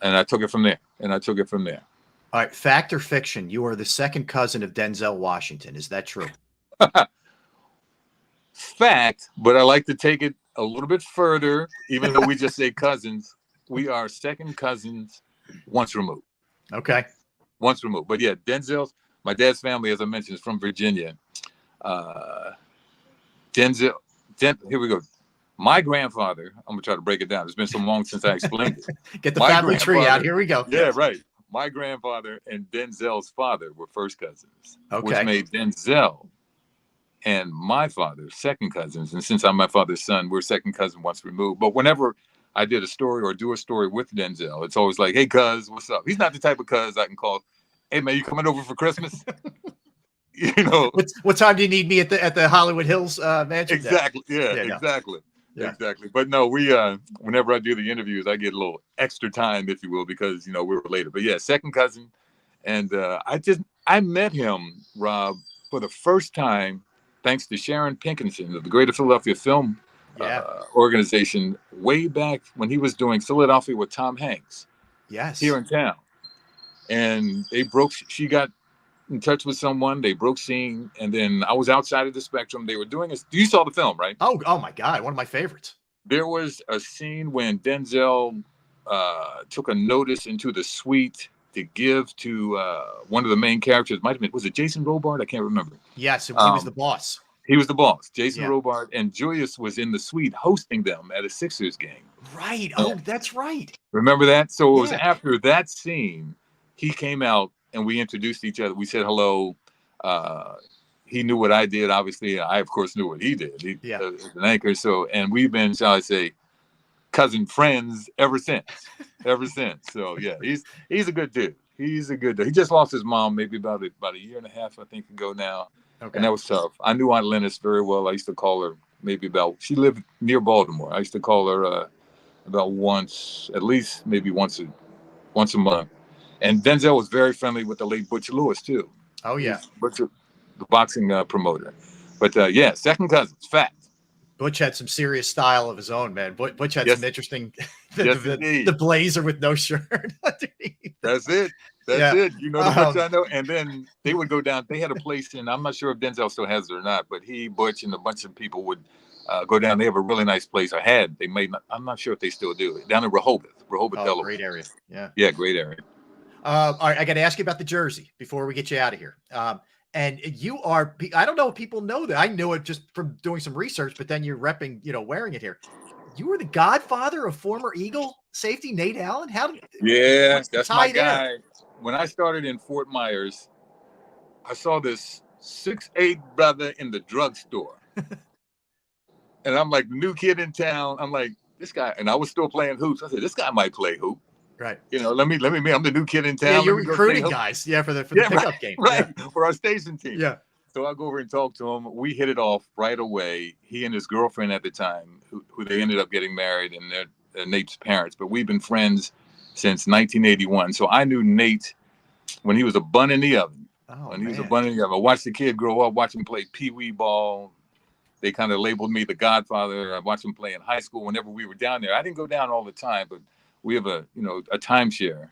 And I took it from there. All right. Fact or fiction? You are the second cousin of Denzel Washington. Is that true? Fact, but I like to take it a little bit further, even though we just say cousins. We are second cousins once removed. Okay. Once removed. But yeah, my dad's family, as I mentioned, is from Virginia. Here we go. My grandfather, I'm going to try to break it down. It's been so long since I explained it. Get the family tree out. Here we go. Yeah, right. My grandfather and Denzel's father were first cousins, which made Denzel and my father second cousins. And since I'm my father's son, we're second cousin once removed. But whenever I did a story or do a story with Denzel, it's always like, hey, cuz, what's up? He's not the type of cuz I can call, hey, man, you coming over for Christmas? What time do you need me at the Hollywood Hills mansion? Exactly. Exactly. Yeah. Exactly. But no, we whenever I do the interviews, I get a little extra time, if you will, because we're related. But yeah, second cousin. And I met him, Rob, for the first time, thanks to Sharon Pinkinson of the Greater Philadelphia Film organization, way back when he was doing Philadelphia with Tom Hanks. Yes. Here in town. And she got in touch with someone, they broke scene, and then I was outside of the Spectrum. They were doing you saw the film, right? Oh my God, one of my favorites. There was a scene when Denzel took a notice into the suite to give to one of the main characters. Was it Jason Robart? I can't remember. Yes, he was the boss. He was the boss, Jason Robart, and Julius was in the suite hosting them at a Sixers game. Right. Oh, that's right. Remember that? So it was after that scene, he came out and we introduced each other. We said hello. He knew what I did. Obviously, I, of course, knew what he did. He was an anchor. So, and we've been, shall I say, cousin friends ever since. So yeah, he's a good dude. He's a good dude. He just lost his mom maybe about a year and a half, I think, ago now. Okay. And that was tough. I knew Aunt Lennis very well. I used to call her she lived near Baltimore. I used to call her about at least maybe once a month. And Denzel was very friendly with the late Butch Lewis too. Oh yeah. Butch, the boxing promoter. But yeah, second cousins, fact. Butch had some serious style of his own, man. Butch had some interesting, the blazer with no shirt underneath. That's it. That's it. You know the Butch I know. And then they would go down. They had a place I'm not sure if Denzel still has it or not, but Butch, and a bunch of people would go down. They have a really nice place. They may not. I'm not sure if they still do. Down in Rehoboth, Delaware. Great area. Yeah. Yeah, great area. All right, I got to ask you about the jersey before we get you out of here. And you are, I don't know if people know that. I knew it just from doing some research, but then you're repping, wearing it here. You were the godfather of former Eagle safety Nate Allen. That's my guy. When I started in Fort Myers, I saw this 6'8" brother in the drugstore. And I'm like, new kid in town. I'm like, this guy, and I was still playing hoops. I said, this guy might play hoop. Right. Let me. I'm the new kid in town. Yeah, you're recruiting guys. Yeah, for the pickup game. Right. For our station team. Yeah. So I go over and talk to him. We hit it off right away. He and his girlfriend at the time, who they ended up getting married, and they're Nate's parents. But we've been friends since 1981. So I knew Nate when he was a bun in the oven. I watched the kid grow up, watch him play pee-wee ball. They kind of labeled me the godfather. I watched him play in high school whenever we were down there. I didn't go down all the time, but we have a timeshare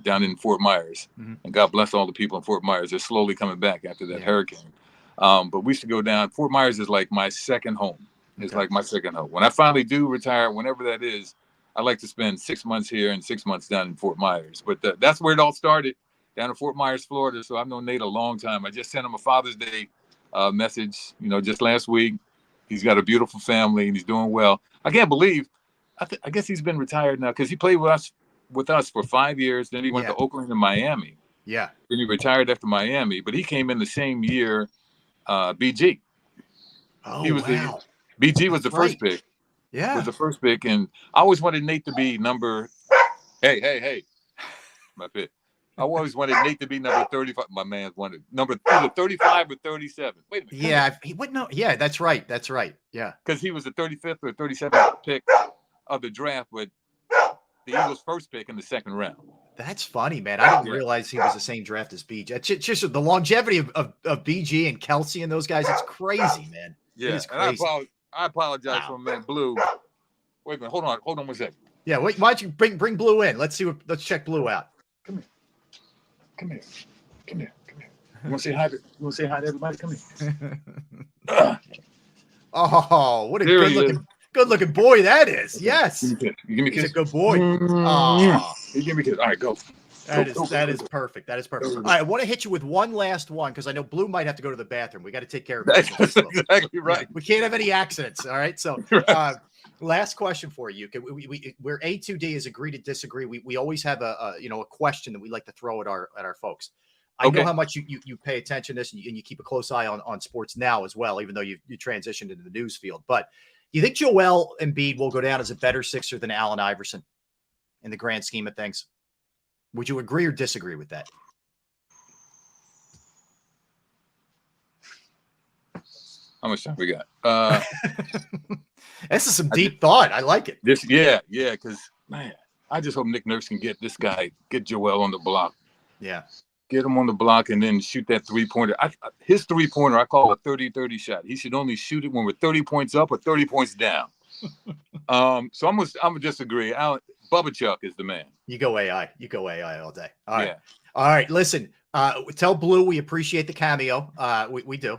down in Fort Myers, and God bless all the people in Fort Myers. They're slowly coming back after that hurricane. But we used to go down. Fort Myers is like my second home. It's like my second home. When I finally do retire, whenever that is, I like to spend 6 months here and 6 months down in Fort Myers. But that's where it all started, down in Fort Myers, Florida. So I've known Nate a long time. I just sent him a Father's Day message, just last week. He's got a beautiful family and he's doing well. I can't believe. I guess he's been retired now because he played with us for 5 years. Then he went to Oakland and Miami. Yeah. Then he retired after Miami, but he came in the same year. BG. Oh, BG was the first pick. Yeah. Was the first pick, and I always wanted Nate to be number. Hey. My pick. I always wanted Nate to be number 35. My man wanted number 35 or 37. Wait a minute. Yeah, that's right. Yeah. Because he was the 35th or 37th pick of the draft, but the Eagles' first pick in the second round. That's funny, man. I didn't realize he was the same draft as BG. It's just the longevity of BG and Kelsey and those guys. It's crazy, man. Yeah, and I apologize for man Blue. Wait a minute. Hold on 1 second. Yeah, why don't you bring Blue in? Let's check Blue out. Come here. You want to say hi to everybody? Come here. Oh, what a good looking boy that is. Yes. You give me a kiss. He's a good boy. Oh. You give me a kiss. All right, go. That is perfect. That is perfect. All right, I want to hit you with one last one because I know Blue might have to go to the bathroom. We got to take care of it. That's exactly right. We can't have any accidents. All right. So, last question for you. We're A2D is agree to disagree. We always have a question that we like to throw at our folks. I know how much you pay attention to this and you keep a close eye on sports now as well, even though you transitioned into the news field. But do you think Joel Embiid will go down as a better Sixer than Allen Iverson in the grand scheme of things? Would you agree or disagree with that? How much time we got? This is some deep thought. I like it. Because man, I just hope Nick Nurse can get Joel on the block. Yeah. Get him on the block and then shoot that three-pointer. His three-pointer, I call a 30-30 shot. He should only shoot it when we're 30 points up or 30 points down. So I'm gonna disagree. Bubba Chuck is the man. You go AI all day. All right. Yeah. All right. Listen, tell Blue we appreciate the cameo. We do.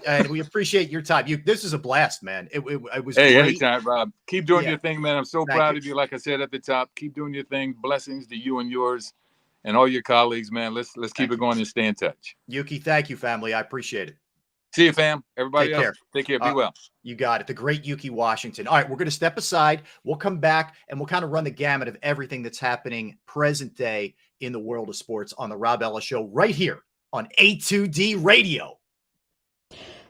And we appreciate your time. This is a blast, man. It was great. Anytime, Rob. Keep doing your thing, man. I'm so proud of you. Like I said at the top, keep doing your thing. Blessings to you and yours and all your colleagues, man. Let's keep it going and stay in touch. Ukee, thank you, family. I appreciate it. See you, fam. Everybody else. Take care. Be well. You got it. The great Ukee Washington. All right, we're going to step aside. We'll come back and we'll kind of run the gamut of everything that's happening present day in the world of sports on the Rob Ellis Show right here on A2D Radio.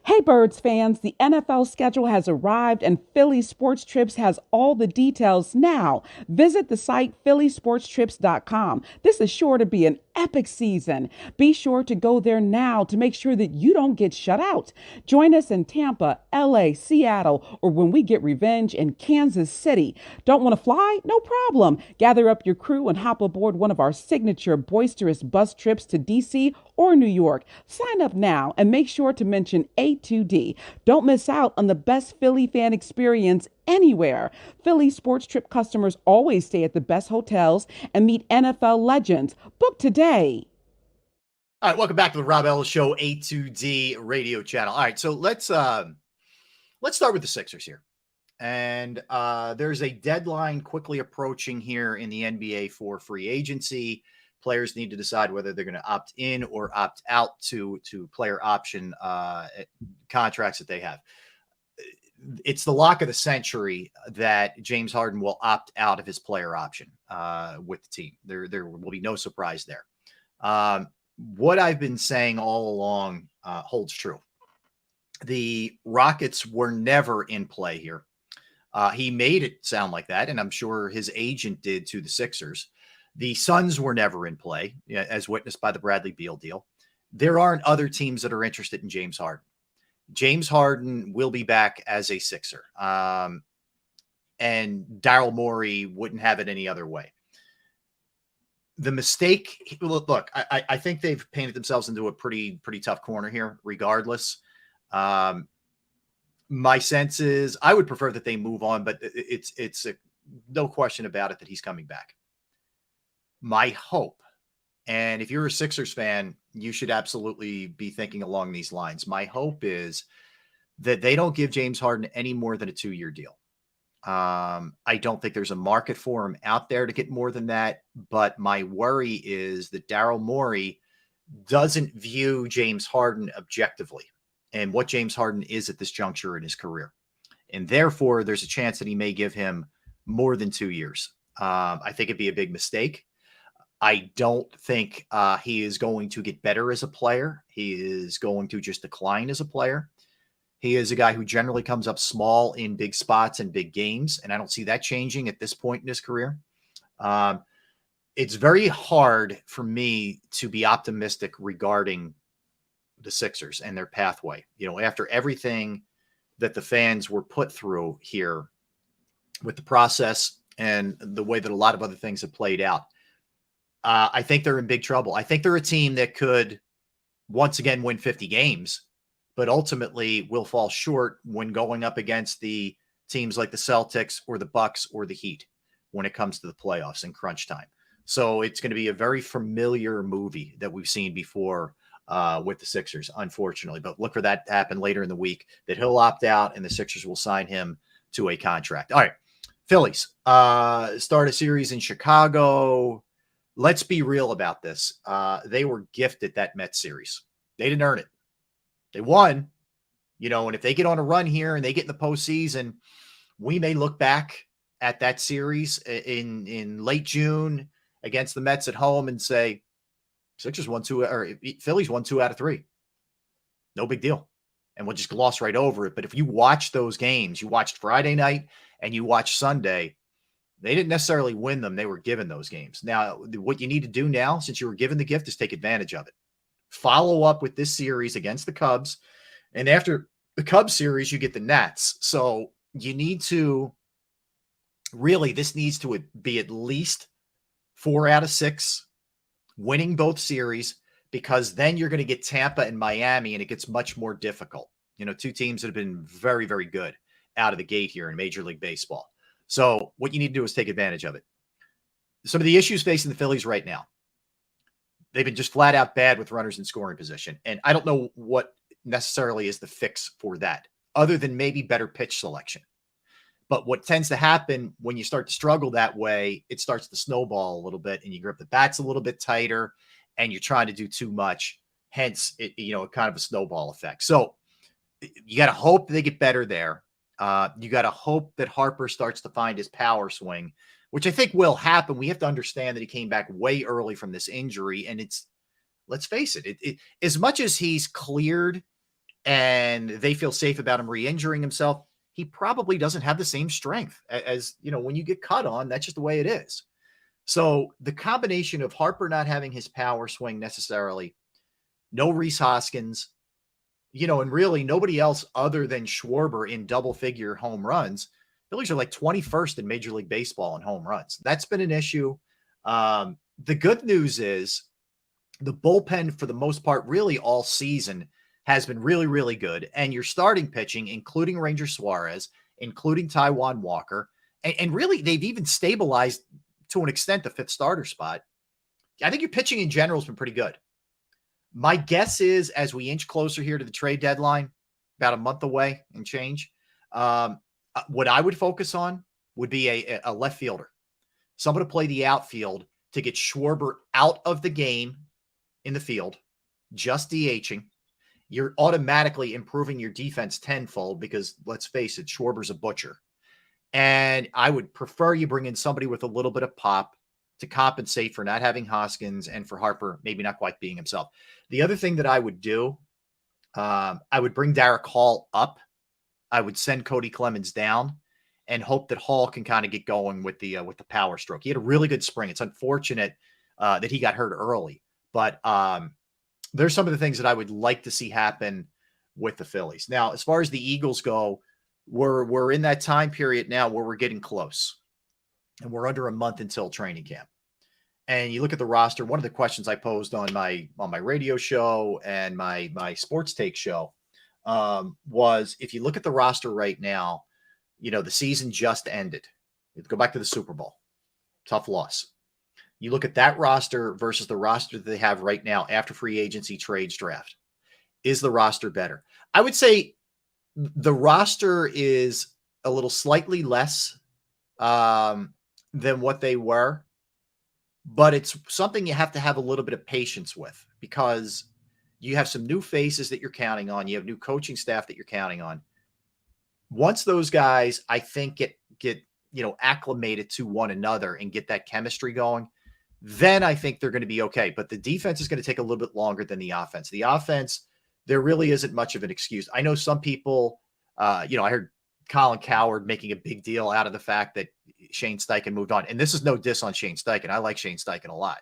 Hey, Birds fans, the NFL schedule has arrived and Philly Sports Trips has all the details now. Visit the site phillysportstrips.com. This is sure to be an epic season. Be sure to go there now to make sure that you don't get shut out. Join us in Tampa, LA, Seattle, or when we get revenge in Kansas City. Don't want to fly? No problem. Gather up your crew and hop aboard one of our signature boisterous bus trips to DC or New York. Sign up now and make sure to mention A2D. Don't miss out on the best Philly fan experience anywhere. Philly Sports Trip customers always stay at the best hotels and meet NFL legends. Book today. All right, welcome back to the Rob Ellis Show, A2D radio channel. All right, so let's start with the Sixers here. And there's a deadline quickly approaching here in the NBA for free agency. Players need to decide whether they're going to opt in or opt out to player option contracts that they have. It's the lock of the century that James Harden will opt out of his player option with the team. There will be no surprise there. What I've been saying all along holds true. The Rockets were never in play here. He made it sound like that, and I'm sure his agent did to the Sixers. The Suns were never in play, as witnessed by the Bradley Beal deal. There aren't other teams that are interested in James Harden. James Harden will be back as a Sixer. And Daryl Morey wouldn't have it any other way. The mistake, look, I think they've painted themselves into a pretty tough corner here, regardless. My sense is I would prefer that they move on, but it's no question about it that he's coming back. My hope, and if you're a Sixers fan, you should absolutely be thinking along these lines. My hope is that they don't give James Harden any more than a 2-year deal. I don't think there's a market for him out there to get more than that. But my worry is that Daryl Morey doesn't view James Harden objectively and what James Harden is at this juncture in his career. And therefore, there's a chance that he may give him more than 2 years. I think it'd be a big mistake. I don't think he is going to get better as a player. He is going to just decline as a player. He is a guy who generally comes up small in big spots and big games, and I don't see that changing at this point in his career. It's very hard for me to be optimistic regarding the Sixers and their pathway. After everything that the fans were put through here with the process and the way that a lot of other things have played out, I think they're in big trouble. I think they're a team that could once again win 50 games, but ultimately will fall short when going up against the teams like the Celtics or the Bucks or the Heat when it comes to the playoffs and crunch time. So it's going to be a very familiar movie that we've seen before with the Sixers, unfortunately. But look for that to happen later in the week, that he'll opt out and the Sixers will sign him to a contract. All right, Phillies start a series in Chicago. Let's be real about this. They were gifted that Mets series. They didn't earn it. They won, and if they get on a run here and they get in the postseason, we may look back at that series in late June against the Mets at home and say, Sixers won 2, or Phillies won 2 out of 3. No big deal. And we'll just gloss right over it. But if you watch those games, you watched Friday night and you watched Sunday, they didn't necessarily win them. They were given those games. Now, what you need to do now, since you were given the gift, is take advantage of it. Follow up with this series against the Cubs. And after the Cubs series, you get the Nats. So you need to really, this needs to be at least 4 out of 6, winning both series, because then you're going to get Tampa and Miami, and it gets much more difficult. 2 teams that have been very, very good out of the gate here in Major League Baseball. So what you need to do is take advantage of it. Some of the issues facing the Phillies right now, they've been just flat out bad with runners in scoring position. And I don't know what necessarily is the fix for that, other than maybe better pitch selection. But what tends to happen when you start to struggle that way, it starts to snowball a little bit, and you grip the bats a little bit tighter, and you're trying to do too much. Hence, kind of a snowball effect. So you got to hope they get better there. You got to hope that Harper starts to find his power swing, which I think will happen. We have to understand that he came back way early from this injury. And let's face it, as much as he's cleared and they feel safe about him re-injuring himself, he probably doesn't have the same strength as, when you get cut on, that's just the way it is. So the combination of Harper not having his power swing necessarily, no Rhys Hoskins, and really nobody else other than Schwarber in double-figure home runs. Phillies are like 21st in Major League Baseball in home runs. That's been an issue. The good news is the bullpen, for the most part, really all season, has been really, really good. And your starting pitching, including Ranger Suarez, including Taijuan Walker, and really they've even stabilized to an extent the fifth starter spot. I think your pitching in general has been pretty good. My guess is as we inch closer here to the trade deadline, about a month away and change, what I would focus on would be a left fielder, someone to play the outfield to get Schwarber out of the game in the field, just DHing. You're automatically improving your defense tenfold because, let's face it, Schwarber's a butcher. And I would prefer you bring in somebody with a little bit of pop to compensate for not having Hoskins and for Harper maybe not quite being himself. The other thing that I would do, I would bring Derek Hall up. I would send Cody Clemens down and hope that Hall can kind of get going with the power stroke. He had a really good spring. It's unfortunate that he got hurt early, but there's some of the things that I would like to see happen with the Phillies. Now, as far as the Eagles go, we're in that time period now where we're getting close, and we're under a month until training camp. And you look at the roster. One of the questions I posed on my radio show and my sports take show was, if you look at the roster right now, the season just ended. You go back to the Super Bowl, tough loss. You look at that roster versus the roster that they have right now after free agency, trades, draft. Is the roster better? I would say the roster is a little slightly less than what they were, but it's something you have to have a little bit of patience with, because you have some new faces that you're counting on. You have new coaching staff that you're counting on. Once those guys, I think, get acclimated to one another and get that chemistry going, then I think they're going to be okay. But the defense is going to take a little bit longer than the offense. The offense, there really isn't much of an excuse. I know some people, I heard Colin Cowherd making a big deal out of the fact that Shane Steichen moved on. And this is no diss on Shane Steichen. I like Shane Steichen a lot.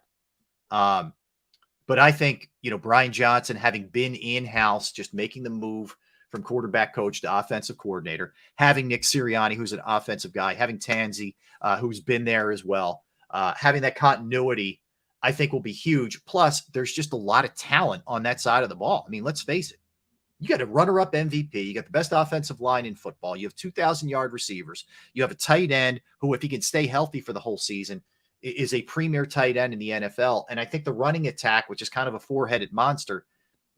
But I think, Brian Johnson, having been in-house, just making the move from quarterback coach to offensive coordinator, having Nick Sirianni, who's an offensive guy, having Tanzi, who's been there as well, having that continuity, I think will be huge. Plus, there's just a lot of talent on that side of the ball. I mean, let's face it. You got a runner-up MVP. You got the best offensive line in football. You have 2,000-yard receivers. You have a tight end who, if he can stay healthy for the whole season, is a premier tight end in the NFL. And I think the running attack, which is kind of a four-headed monster,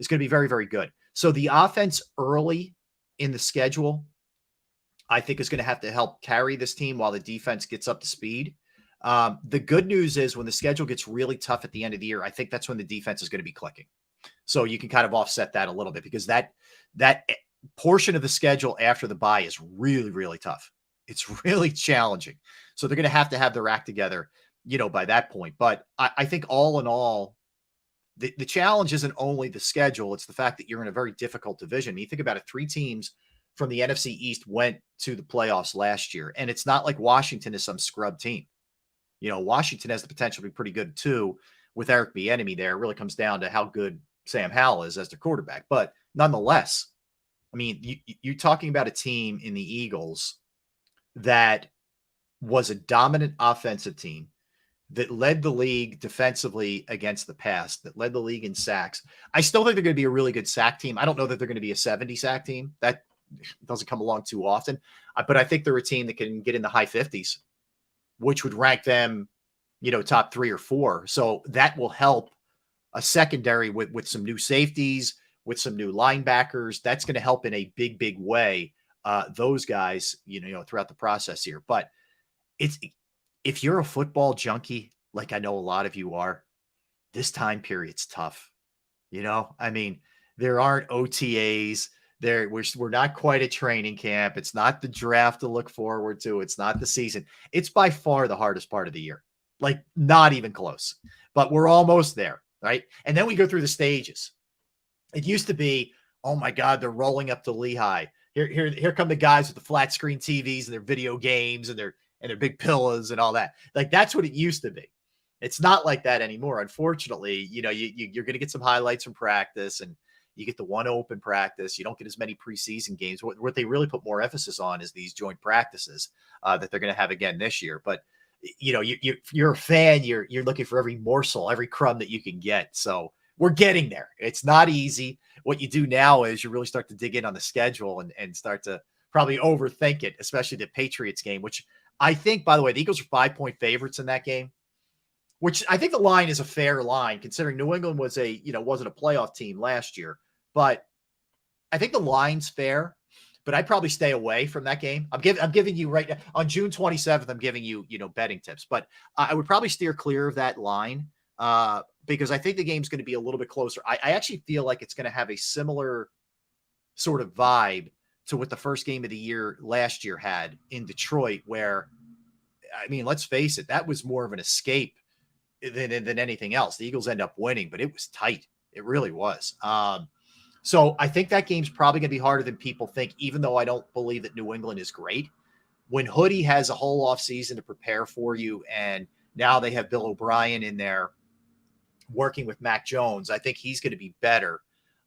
is going to be very, very good. So the offense early in the schedule, I think, is going to have to help carry this team while the defense gets up to speed. The good news is when the schedule gets really tough at the end of the year, I think that's when the defense is going to be clicking. So you can kind of offset that a little bit, because that portion of the schedule after the bye is really, really tough. It's really challenging. So they're going to have their act together, by that point. But I think all in all, the challenge isn't only the schedule. It's the fact that you're in a very difficult division. I mean, you think about it, 3 teams from the NFC East went to the playoffs last year. And it's not like Washington is some scrub team. Washington has the potential to be pretty good too with Eric Bieniemy there. It really comes down to how good Sam Howell is as their quarterback. But nonetheless, I mean, you're talking about a team in the Eagles that was a dominant offensive team, that led the league defensively against the pass, that led the league in sacks. I still think they're going to be a really good sack team. I don't know that they're going to be a 70 sack team. That doesn't come along too often. But I think they're a team that can get in the high 50s, which would rank them, top 3 or 4. So that will help a secondary with some new safeties, with some new linebackers. That's going to help in a big, big way, those guys, throughout the process here. But if you're a football junkie, like I know a lot of you are, this time period's tough. I mean, there aren't OTAs. We're not quite at training camp. It's not the draft to look forward to. It's not the season. It's by far the hardest part of the year. Like, not even close. But we're almost there, right? And then we go through the stages. It used to be, Oh my God, they're rolling up to Lehigh. Here come the guys with the flat screen TVs and their video games and their big pillows and all that. Like that's what it used to be. It's not like that anymore. Unfortunately, you're going to get some highlights from practice, and you get the one open practice. You don't get as many preseason games. What they really put more emphasis on is these joint practices that they're going to have again this year. But you're a fan. You're looking for every morsel, every crumb that you can get. So we're getting there. It's not easy. What you do now is you really start to dig in on the schedule and start to probably overthink it, especially the Patriots game, which I think, by the way, the Eagles are 5-point favorites in that game, which I think the line is a fair line considering New England wasn't a playoff team last year, but I think the line's fair, but I'd probably stay away from that game. I'm giving you right now on June 27th, I'm giving you, betting tips, but I would probably steer clear of that line because I think the game's going to be a little bit closer. I actually feel like it's going to have a similar sort of vibe to what the first game of the year last year had in Detroit, where, I mean, let's face it, that was more of an escape than anything else. The Eagles end up winning, but it was tight. It really was. So I think that game's probably going to be harder than people think, even though I don't believe that New England is great. When Hoodie has a whole offseason to prepare for you, and now they have Bill O'Brien in there working with Mac Jones, I think he's going to be better.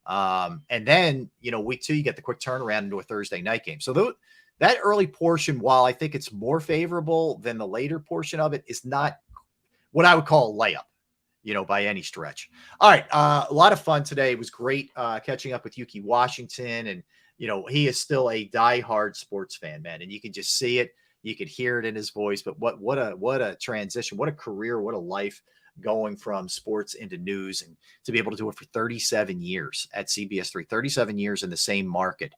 And then, week 2, you get the quick turnaround into a Thursday night game. So that early portion, while I think it's more favorable than the later portion of it, is not what I would call a layup, by any stretch. All right. A lot of fun today. It was great catching up with Ukee Washington. And, he is still a diehard sports fan, man. And you can just see it. You could hear it in his voice. But what a transition, what a career, what a life going from sports into news, and to be able to do it for 37 years at CBS3, 37 years in the same market.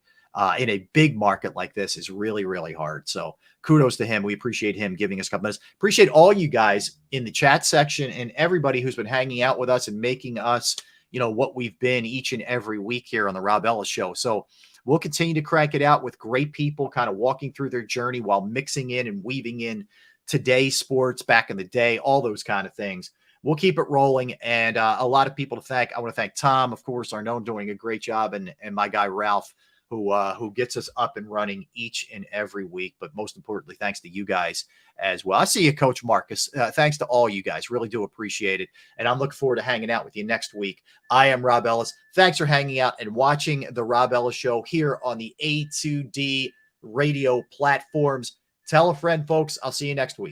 In a big market like this is really, really hard. So kudos to him. We appreciate him giving us a couple minutes. Appreciate all you guys in the chat section and everybody who's been hanging out with us and making us, what we've been each and every week here on the Rob Ellis Show. So we'll continue to crank it out with great people kind of walking through their journey while mixing in and weaving in today's sports, back in the day, all those kind of things. We'll keep it rolling, and a lot of people to thank. I want to thank Tom, of course, Arnone, doing a great job, and my guy Ralph, who gets us up and running each and every week. But most importantly, thanks to you guys as well. I see you, Coach Marcus. Thanks to all you guys. Really do appreciate it. And I'm looking forward to hanging out with you next week. I am Rob Ellis. Thanks for hanging out and watching the Rob Ellis Show here on the A2D radio platforms. Tell a friend, folks. I'll see you next week.